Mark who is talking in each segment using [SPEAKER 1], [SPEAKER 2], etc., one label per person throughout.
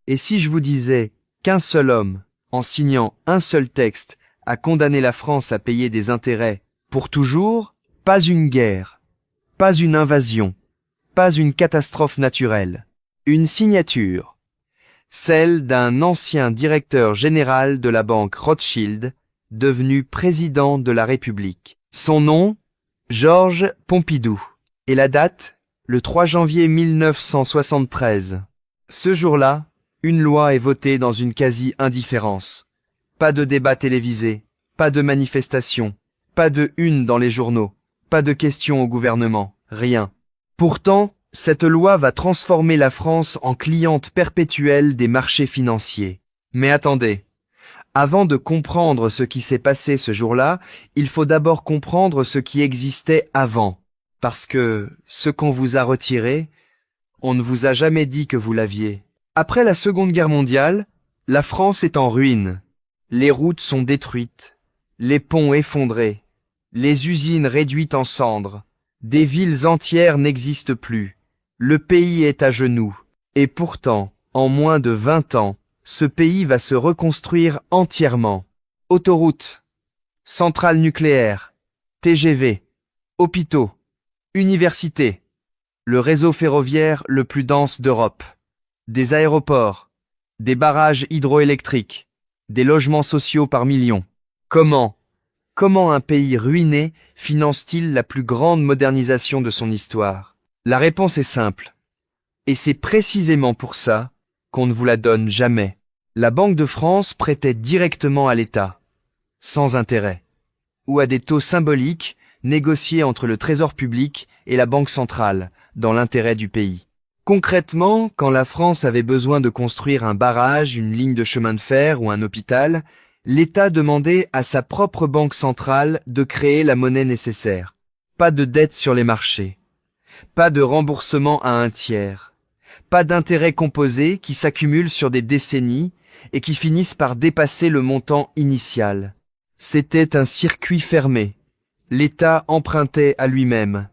[SPEAKER 1] Et si je vous disais qu'un seul homme, en signant un seul texte, a condamné la France à payer des intérêts pour toujours, pas une guerre, pas une invasion, pas une catastrophe naturelle, une signature, celle d'un ancien directeur général de la banque Rothschild, devenu président de la République. Son nom, Georges Pompidou. Et la date, le 3 janvier 1973. Ce jour-là, une loi est votée dans une quasi-indifférence. Pas de débat télévisé, pas de manifestation, pas de une dans les journaux, pas de questions au gouvernement, rien. Pourtant, cette loi va transformer la France en cliente perpétuelle des marchés financiers. Mais attendez, avant de comprendre ce qui s'est passé ce jour-là, il faut d'abord comprendre ce qui existait avant. Parce que ce qu'on vous a retiré, on ne vous a jamais dit que vous l'aviez. Après la Seconde Guerre mondiale, la France est en ruine. Les routes sont détruites, les ponts effondrés, les usines réduites en cendres, des villes entières n'existent plus. Le pays est à genoux. Et pourtant, en moins de 20 ans, ce pays va se reconstruire entièrement. Autoroutes, centrales nucléaires, TGV, hôpitaux, universités, le réseau ferroviaire le plus dense d'Europe, des aéroports, des barrages hydroélectriques, des logements sociaux par millions. Comment un pays ruiné finance-t-il la plus grande modernisation de son histoire? La réponse est simple. Et c'est précisément pour ça qu'on ne vous la donne jamais. La Banque de France prêtait directement à l'État, sans intérêt, ou à des taux symboliques négociés entre le Trésor public et la Banque centrale, dans l'intérêt du pays. Concrètement, quand la France avait besoin de construire un barrage, une ligne de chemin de fer ou un hôpital, l'État demandait à sa propre banque centrale de créer la monnaie nécessaire. Pas de dette sur les marchés, pas de remboursement à un tiers, pas d'intérêts composés qui s'accumulent sur des décennies et qui finissent par dépasser le montant initial. C'était un circuit fermé. L'État empruntait à lui-même.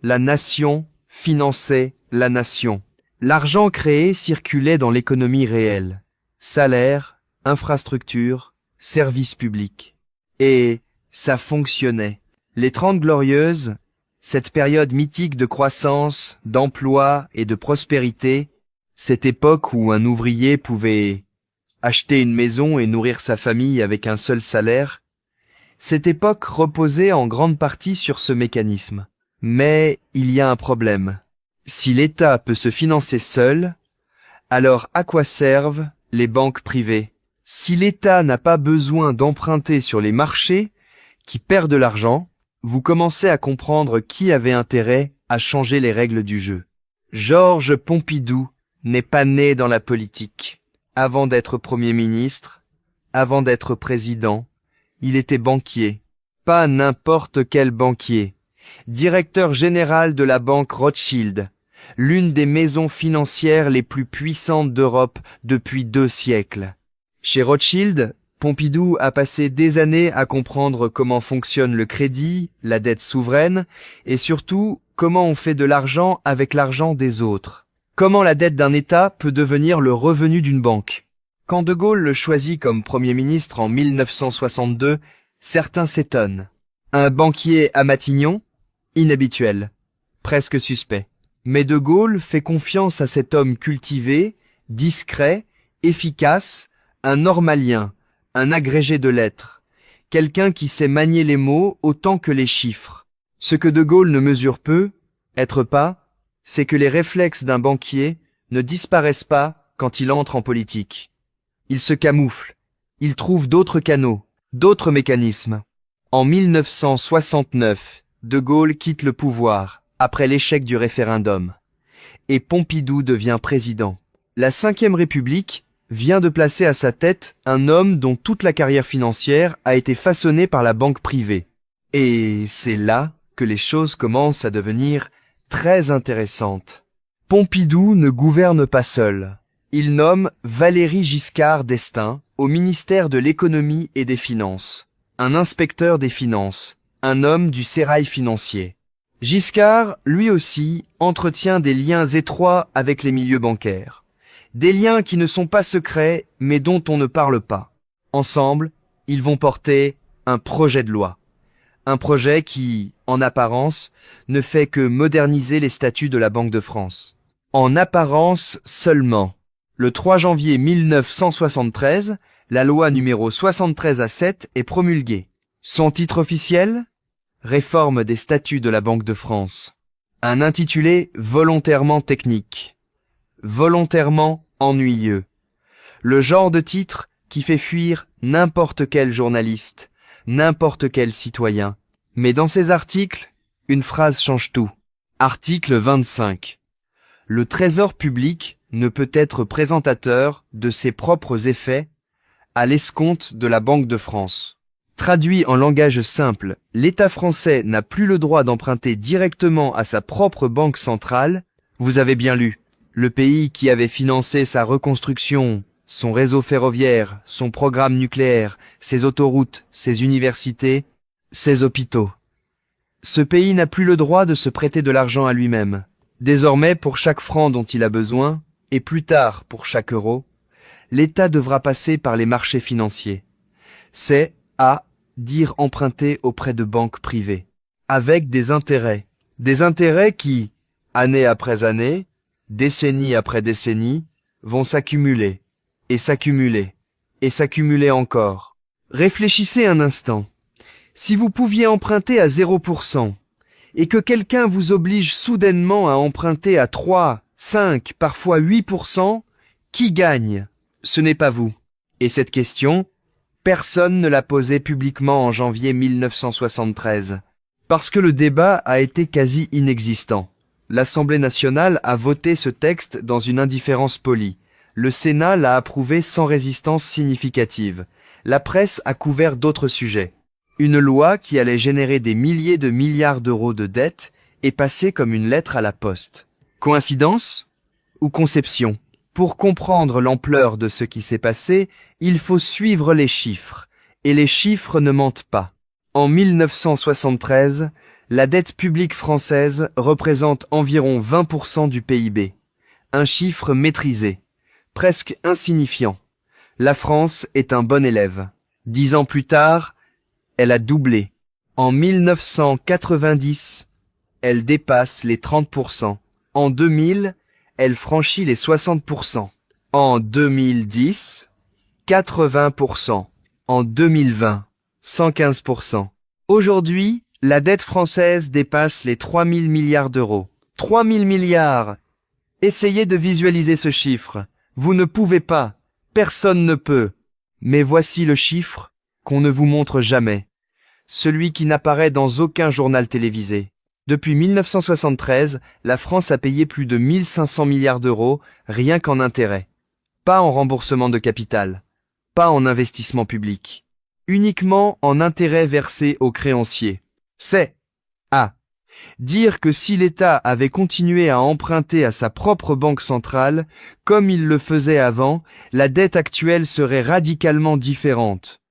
[SPEAKER 1] La nation finançait la nation. L'argent créé circulait dans l'économie réelle. Salaires, infrastructures, services publics. Et ça fonctionnait. Les 30 Glorieuses, cette période mythique de croissance, d'emploi et de prospérité, cette époque où un ouvrier pouvait acheter une maison et nourrir sa famille avec un seul salaire, cette époque reposait en grande partie sur ce mécanisme. Mais il y a un problème. Si l'État peut se financer seul, alors à quoi servent les banques privées? Si l'État n'a pas besoin d'emprunter sur les marchés, qui perdent de l'argent, vous commencez à comprendre qui avait intérêt à changer les règles du jeu. Georges Pompidou n'est pas né dans la politique. Avant d'être Premier ministre, avant d'être président, il était banquier. Pas n'importe quel banquier. Directeur général de la banque Rothschild, l'une des maisons financières les plus puissantes d'Europe depuis 2 siècles. Chez Rothschild, Pompidou a passé des années à comprendre comment fonctionne le crédit, la dette souveraine, et surtout comment on fait de l'argent avec l'argent des autres. Comment la dette d'un État peut devenir le revenu d'une banque. Quand De Gaulle le choisit comme Premier ministre en 1962, certains s'étonnent. Un banquier à Matignon? Inhabituel, presque suspect. Mais De Gaulle fait confiance à cet homme cultivé, discret, efficace, un normalien, un agrégé de lettres, quelqu'un qui sait manier les mots autant que les chiffres. Ce que De Gaulle ne mesure peu, être pas, c'est que les réflexes d'un banquier ne disparaissent pas quand il entre en politique. Il se camoufle, il trouve d'autres canaux, d'autres mécanismes. En 1969, De Gaulle quitte le pouvoir, après l'échec du référendum, et Pompidou devient président. La Ve République vient de placer à sa tête un homme dont toute la carrière financière a été façonnée par la banque privée. Et c'est là que les choses commencent à devenir très intéressantes. Pompidou ne gouverne pas seul. Il nomme Valéry Giscard d'Estaing au ministère de l'économie et des finances, un inspecteur des finances, un homme du sérail financier. Giscard, lui aussi, entretient des liens étroits avec les milieux bancaires. Des liens qui ne sont pas secrets, mais dont on ne parle pas. Ensemble, ils vont porter un projet de loi. Un projet qui, en apparence, ne fait que moderniser les statuts de la Banque de France. En apparence seulement. Le 3 janvier 1973, la loi numéro 73A7 est promulguée. Son titre officiel? Réforme des statuts de la Banque de France. Un intitulé volontairement technique. Volontairement ennuyeux. Le genre de titre qui fait fuir n'importe quel journaliste, n'importe quel citoyen. Mais dans ces articles, une phrase change tout. Article 25. Le Trésor public ne peut être présentateur de ses propres effets à l'escompte de la Banque de France. Traduit en langage simple, l'État français n'a plus le droit d'emprunter directement à sa propre banque centrale. Vous avez bien lu. Le pays qui avait financé sa reconstruction, son réseau ferroviaire, son programme nucléaire, ses autoroutes, ses universités, ses hôpitaux. Ce pays n'a plus le droit de se prêter de l'argent à lui-même. Désormais, pour chaque franc dont il a besoin, et plus tard pour chaque euro, l'État devra passer par les marchés financiers. C'est à dire emprunter auprès de banques privées, avec des intérêts. Des intérêts qui, année après année, décennie après décennie, vont s'accumuler, et s'accumuler, et s'accumuler encore. Réfléchissez un instant. Si vous pouviez emprunter à 0%, et que quelqu'un vous oblige soudainement à emprunter à 3, 5, parfois 8%, qui gagne? Ce n'est pas vous. Et cette question, personne ne l'a posée publiquement en janvier 1973, parce que le débat a été quasi inexistant. L'Assemblée nationale a voté ce texte dans une indifférence polie. Le Sénat l'a approuvé sans résistance significative. La presse a couvert d'autres sujets. Une loi qui allait générer des milliers de milliards d'euros de dettes est passée comme une lettre à la poste. Coïncidence ou conception? Pour comprendre l'ampleur de ce qui s'est passé, il faut suivre les chiffres. Et les chiffres ne mentent pas. En 1973, la dette publique française représente environ 20% du PIB. Un chiffre maîtrisé, presque insignifiant. La France est un bon élève. 10 ans plus tard, elle a doublé. En 1990, elle dépasse les 30%. En 2000, elle franchit les 60%. En 2010, 80%. En 2020, 115%. Aujourd'hui, la dette française dépasse les 3 000 milliards d'euros. 3 000 milliards! Essayez de visualiser ce chiffre. Vous ne pouvez pas. Personne ne peut. Mais voici le chiffre qu'on ne vous montre jamais. Celui qui n'apparaît dans aucun journal télévisé. Depuis 1973, la France a payé plus de 1500 milliards d'euros rien qu'en intérêts. Pas en remboursement de capital. Pas en investissement public. Uniquement en intérêts versés aux créanciers. C'est à dire que si l'État avait continué à emprunter à sa propre banque centrale, comme il le faisait avant, la dette actuelle serait radicalement différente.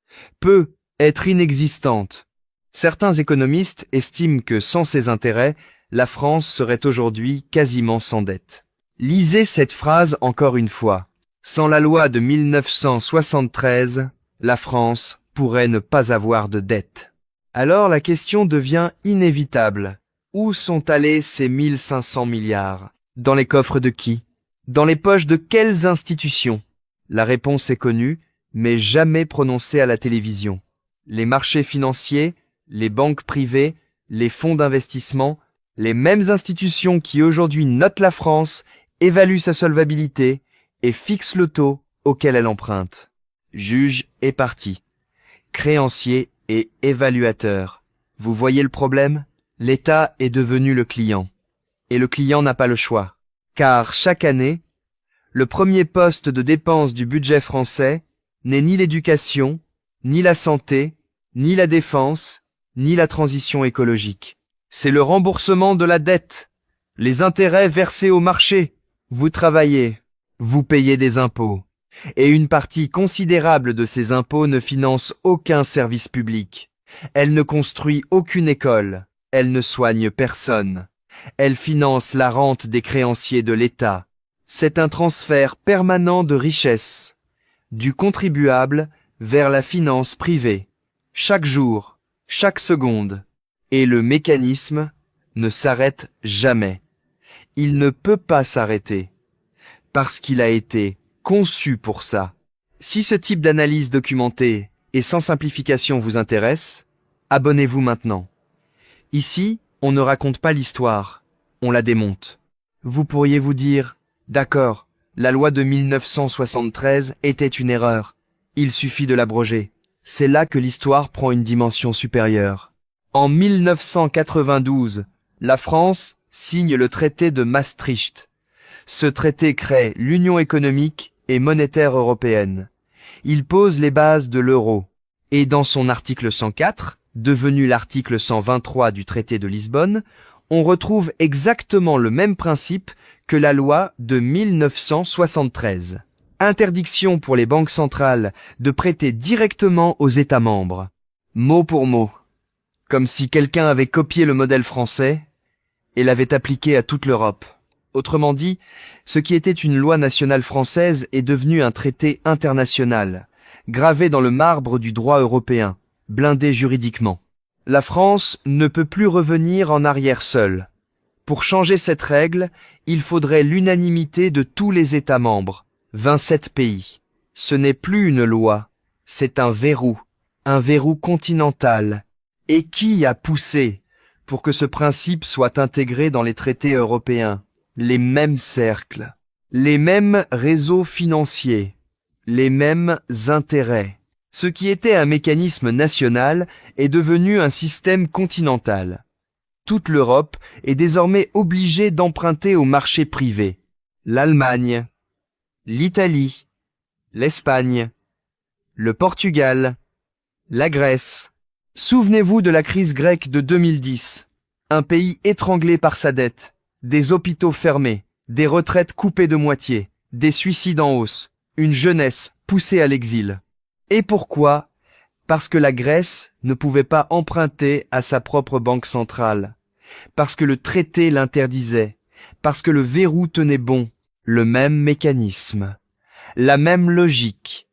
[SPEAKER 1] Peut être inexistante. Certains économistes estiment que sans ces intérêts, la France serait aujourd'hui quasiment sans dette. Lisez cette phrase encore une fois. Sans la loi de 1973, la France pourrait ne pas avoir de dette. Alors la question devient inévitable. Où sont allés ces 1500 milliards? Dans les coffres de qui? Dans les poches de quelles institutions? La réponse est connue, mais jamais prononcée à la télévision. Les marchés financiers, les banques privées, les fonds d'investissement, les mêmes institutions qui aujourd'hui notent la France, évaluent sa solvabilité et fixent le taux auquel elle emprunte. Juge et partie, créancier et évaluateur. Vous voyez le problème? L'État est devenu le client. Et le client n'a pas le choix. Car chaque année, le premier poste de dépense du budget français n'est ni l'éducation, ni la santé, ni la défense, ni la transition écologique. C'est le remboursement de la dette, les intérêts versés au marché. Vous travaillez, vous payez des impôts. Et une partie considérable de ces impôts ne finance aucun service public. Elle ne construit aucune école. Elle ne soigne personne. Elle finance la rente des créanciers de l'État. C'est un transfert permanent de richesse, du contribuable vers la finance privée, chaque jour, chaque seconde. Et le mécanisme ne s'arrête jamais. Il ne peut pas s'arrêter, parce qu'il a été conçu pour ça. Si ce type d'analyse documentée et sans simplification vous intéresse, abonnez-vous maintenant. Ici, on ne raconte pas l'histoire, on la démonte. Vous pourriez vous dire, d'accord, la loi de 1973 était une erreur. Il suffit de l'abroger. C'est là que l'histoire prend une dimension supérieure. En 1992, la France signe le traité de Maastricht. Ce traité crée l'Union économique et monétaire européenne. Il pose les bases de l'euro. Et dans son article 104, devenu l'article 123 du traité de Lisbonne, on retrouve exactement le même principe que la loi de 1973. Interdiction pour les banques centrales de prêter directement aux États membres. Mot pour mot. Comme si quelqu'un avait copié le modèle français et l'avait appliqué à toute l'Europe. Autrement dit, ce qui était une loi nationale française est devenu un traité international, gravé dans le marbre du droit européen, blindé juridiquement. La France ne peut plus revenir en arrière seule. Pour changer cette règle, il faudrait l'unanimité de tous les États membres, 27 pays. Ce n'est plus une loi, c'est un verrou continental. Et qui a poussé pour que ce principe soit intégré dans les traités européens? Les mêmes cercles, les mêmes réseaux financiers, les mêmes intérêts. Ce qui était un mécanisme national est devenu un système continental. Toute l'Europe est désormais obligée d'emprunter au marché privé. L'Allemagne, l'Italie, l'Espagne, le Portugal, la Grèce. Souvenez-vous de la crise grecque de 2010. Un pays étranglé par sa dette, des hôpitaux fermés, des retraites coupées de moitié, des suicides en hausse, une jeunesse poussée à l'exil. Et pourquoi? Parce que la Grèce ne pouvait pas emprunter à sa propre banque centrale. Parce que le traité l'interdisait. Parce que le verrou tenait bon. Le même mécanisme. La même logique.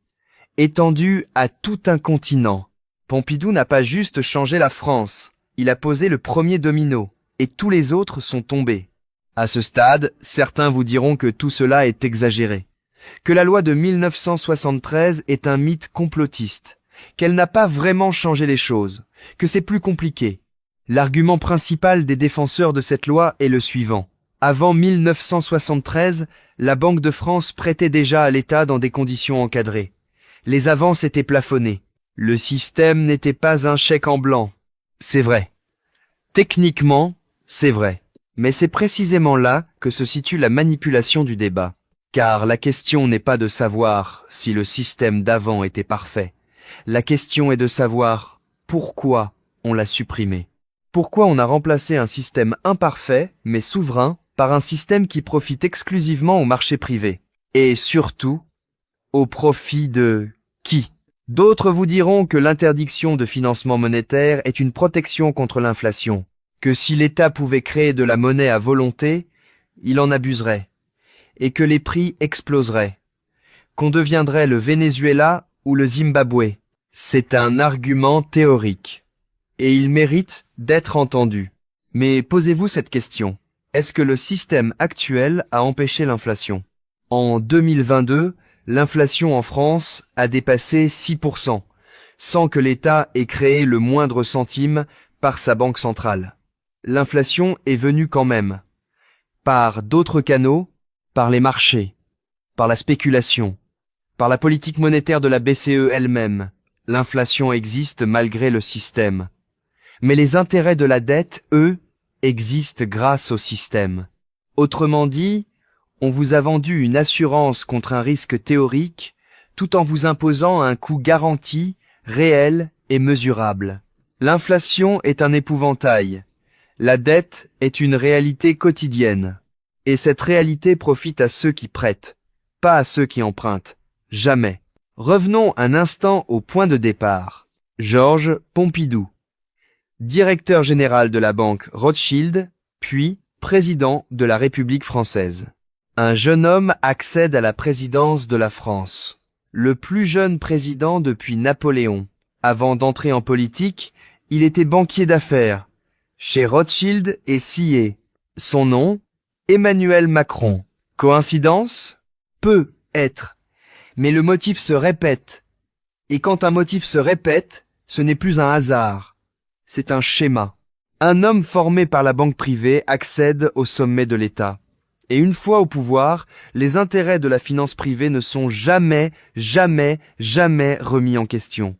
[SPEAKER 1] Étendue à tout un continent. Pompidou n'a pas juste changé la France. Il a posé le premier domino. Et tous les autres sont tombés. À ce stade, certains vous diront que tout cela est exagéré. Que la loi de 1973 est un mythe complotiste. Qu'elle n'a pas vraiment changé les choses. Que c'est plus compliqué. L'argument principal des défenseurs de cette loi est le suivant. Avant 1973, la Banque de France prêtait déjà à l'État dans des conditions encadrées. Les avances étaient plafonnées. Le système n'était pas un chèque en blanc. C'est vrai. Techniquement, c'est vrai. Mais c'est précisément là que se situe la manipulation du débat. Car la question n'est pas de savoir si le système d'avant était parfait. La question est de savoir pourquoi on l'a supprimé. Pourquoi on a remplacé un système imparfait, mais souverain, par un système qui profite exclusivement au marché privé. Et surtout, au profit de qui? D'autres vous diront que l'interdiction de financement monétaire est une protection contre l'inflation, que si l'État pouvait créer de la monnaie à volonté, il en abuserait, et que les prix exploseraient, qu'on deviendrait le Venezuela ou le Zimbabwe. C'est un argument théorique, et il mérite d'être entendu. Mais posez-vous cette question. Est-ce que le système actuel a empêché l'inflation? En 2022, l'inflation en France a dépassé 6%, sans que l'État ait créé le moindre centime par sa banque centrale. L'inflation est venue quand même, par d'autres canaux, par les marchés, par la spéculation, par la politique monétaire de la BCE elle-même. L'inflation existe malgré le système. Mais les intérêts de la dette, eux, existent grâce au système. Autrement dit, on vous a vendu une assurance contre un risque théorique, tout en vous imposant un coût garanti, réel et mesurable. L'inflation est un épouvantail. La dette est une réalité quotidienne. Et cette réalité profite à ceux qui prêtent, pas à ceux qui empruntent. Jamais. Revenons un instant au point de départ. Georges Pompidou, directeur général de la banque Rothschild, puis président de la République française. Un jeune homme accède à la présidence de la France. Le plus jeune président depuis Napoléon. Avant d'entrer en politique, il était banquier d'affaires, chez Rothschild et Sillé. Son nom, Emmanuel Macron. Coïncidence? Peut être. Mais le motif se répète. Et quand un motif se répète, ce n'est plus un hasard. C'est un schéma. Un homme formé par la banque privée accède au sommet de l'État. Et une fois au pouvoir, les intérêts de la finance privée ne sont jamais remis en question.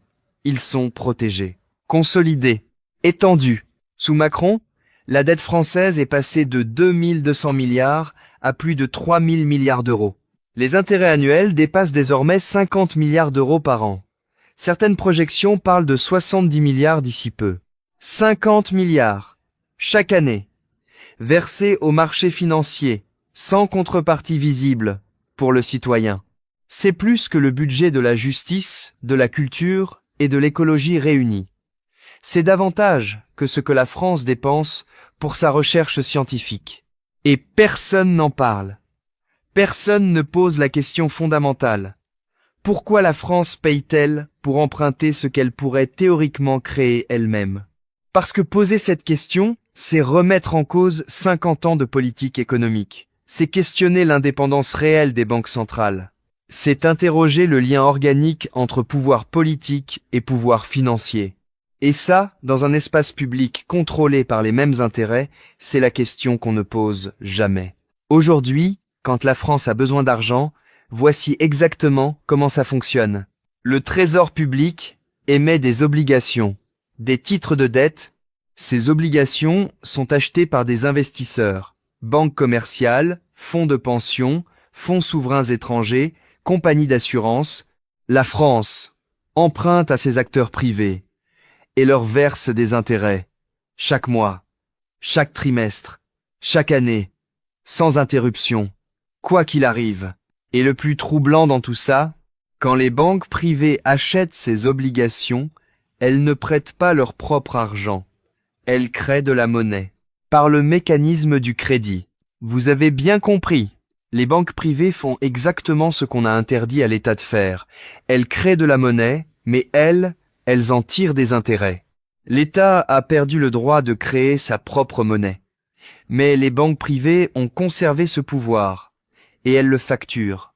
[SPEAKER 1] Ils sont protégés, consolidés, étendus. Sous Macron, la dette française est passée de 2200 milliards à plus de 3000 milliards d'euros. Les intérêts annuels dépassent désormais 50 milliards d'euros par an. Certaines projections parlent de 70 milliards d'ici peu. 50 milliards, chaque année, versés au marché financier, sans contrepartie visible pour le citoyen. C'est plus que le budget de la justice, de la culture et de l'écologie réunis. C'est davantage que ce que la France dépense pour sa recherche scientifique. Et personne n'en parle. Personne ne pose la question fondamentale. Pourquoi la France paye-t-elle pour emprunter ce qu'elle pourrait théoriquement créer elle-même? Parce que poser cette question, c'est remettre en cause 50 ans de politique économique. C'est questionner l'indépendance réelle des banques centrales. C'est interroger le lien organique entre pouvoir politique et pouvoir financier. Et ça, dans un espace public contrôlé par les mêmes intérêts, c'est la question qu'on ne pose jamais. Aujourd'hui, quand la France a besoin d'argent, voici exactement comment ça fonctionne. Le Trésor public émet des obligations, des titres de dette. Ces obligations sont achetées par des investisseurs, banques commerciales, fonds de pension, fonds souverains étrangers, compagnies d'assurance. La France emprunte à ces acteurs privés et leur verse des intérêts, chaque mois, chaque trimestre, chaque année, sans interruption, quoi qu'il arrive. Et le plus troublant dans tout ça, quand les banques privées achètent ces obligations, elles ne prêtent pas leur propre argent. Elles créent de la monnaie, par le mécanisme du crédit. Vous avez bien compris. Les banques privées font exactement ce qu'on a interdit à l'État de faire. Elles créent de la monnaie, mais elles en tirent des intérêts. L'État a perdu le droit de créer sa propre monnaie. Mais les banques privées ont conservé ce pouvoir, et elles le facturent.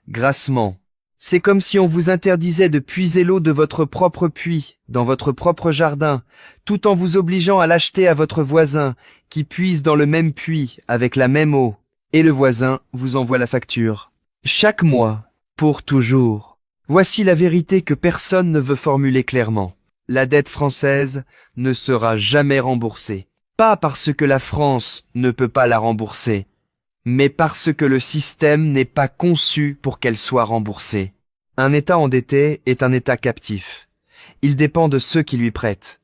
[SPEAKER 1] Grassement. C'est comme si on vous interdisait de puiser l'eau de votre propre puits, dans votre propre jardin, tout en vous obligeant à l'acheter à votre voisin, qui puise dans le même puits, avec la même eau. Et le voisin vous envoie la facture. Chaque mois, pour toujours. Voici la vérité que personne ne veut formuler clairement. La dette française ne sera jamais remboursée. Pas parce que la France ne peut pas la rembourser, mais parce que le système n'est pas conçu pour qu'elle soit remboursée. Un État endetté est un État captif. Il dépend de ceux qui lui prêtent.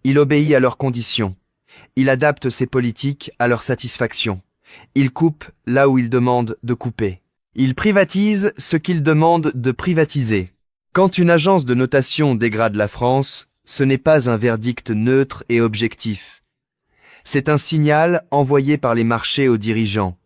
[SPEAKER 1] Il obéit à leurs conditions. Il adapte ses politiques à leur satisfaction. Il coupe là où il demande de couper. Il privatise ce qu'il demande de privatiser. Quand une agence de notation dégrade la France, ce n'est pas un verdict neutre et objectif. C'est un signal envoyé par les marchés aux dirigeants.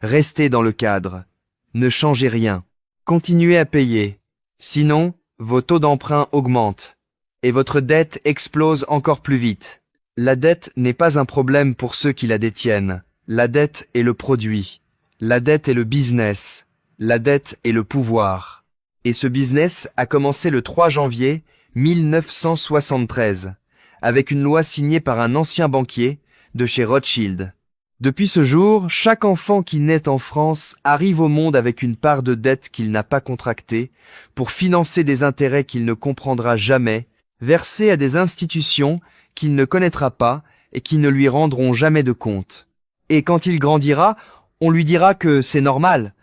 [SPEAKER 1] Restez dans le cadre. Ne changez rien. Continuez à payer. Sinon, vos taux d'emprunt augmentent. Et votre dette explose encore plus vite. La dette n'est pas un problème pour ceux qui la détiennent. La dette est le produit. La dette est le business. La dette est le pouvoir. Et ce business a commencé le 3 janvier 1973, avec une loi signée par un ancien banquier de chez Rothschild. Depuis ce jour, chaque enfant qui naît en France arrive au monde avec une part de dette qu'il n'a pas contractée pour financer des intérêts qu'il ne comprendra jamais, versés à des institutions qu'il ne connaîtra pas et qui ne lui rendront jamais de compte. Et quand il grandira, on lui dira que c'est normal,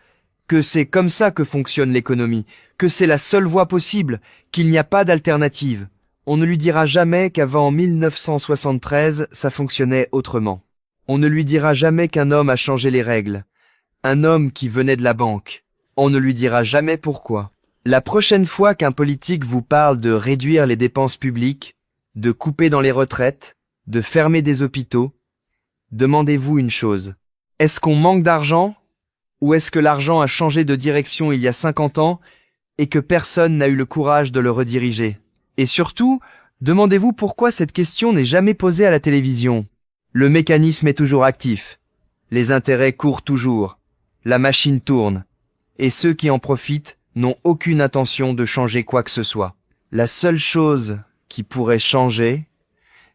[SPEAKER 1] que c'est comme ça que fonctionne l'économie, que c'est la seule voie possible, qu'il n'y a pas d'alternative. On ne lui dira jamais qu'avant 1973, ça fonctionnait autrement. On ne lui dira jamais qu'un homme a changé les règles. Un homme qui venait de la banque. On ne lui dira jamais pourquoi. La prochaine fois qu'un politique vous parle de réduire les dépenses publiques, de couper dans les retraites, de fermer des hôpitaux, demandez-vous une chose. Est-ce qu'on manque d'argent Ou est-ce que l'argent a changé de direction il y a 50 ans et que personne n'a eu le courage de le rediriger? Et surtout, demandez-vous pourquoi cette question n'est jamais posée à la télévision. Le mécanisme est toujours actif. Les intérêts courent toujours. La machine tourne. Et ceux qui en profitent n'ont aucune intention de changer quoi que ce soit. La seule chose qui pourrait changer,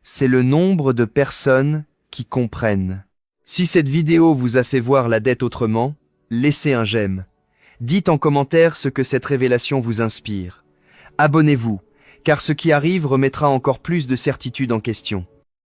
[SPEAKER 1] c'est le nombre de personnes qui comprennent. Si cette vidéo vous a fait voir la dette autrement, laissez un j'aime. Dites en commentaire ce que cette révélation vous inspire. Abonnez-vous, car ce qui arrive remettra encore plus de certitude en question.